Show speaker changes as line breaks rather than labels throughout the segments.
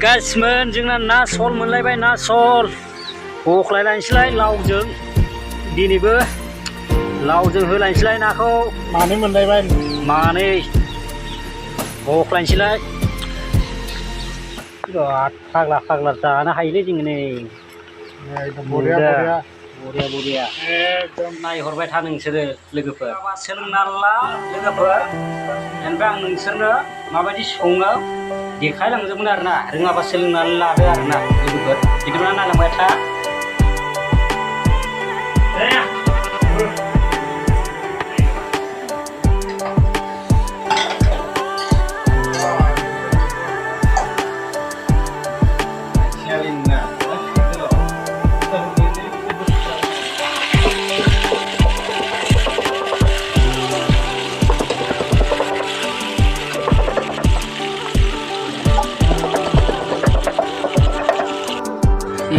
गाइसमोन जोंना ना सल मोनलायबाय ना सल हख्लायलायनोसैलाय लावजों दिनैबो लावजों होलायनोसैलाय नाखौ
मानै मोनलायबाय
मानै हख्लायनोसैलाय बिराद फाग्ला फाग्ला जानो हायोलै जोङो नै
बरिया बरिया
बरिया बरिया
एकदम
नायहरबाय था नोंसोरो लोगोफोर सोलोंना ला लोगोफोर ओमफ्राय आं नोंसोरनो माबायदि सङो देखायलांजोबगोन आरोना रोङाबा सोलोंनानै लादो आरोना लोगोफोर बिदिब्ला नायलांबाय था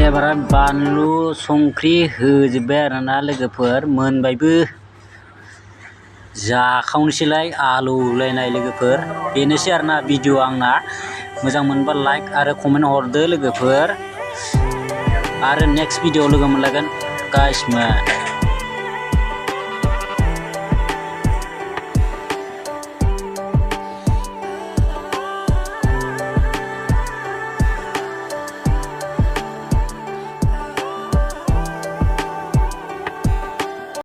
एबार बानलु संख्रि होजोब्बाय आरोना लोगोफोर मोनबायबो जाखावनोसैलाय आलौलायनाय लोगोफोर बेनोसै आरोना भिडिअ आंना मोजां मोनबा लाइक आरो कमेन्ट हरदो लोगोफोर आरो नेक्स्ट भिडिअ लोगो मोनलायगोन गाइसमोन।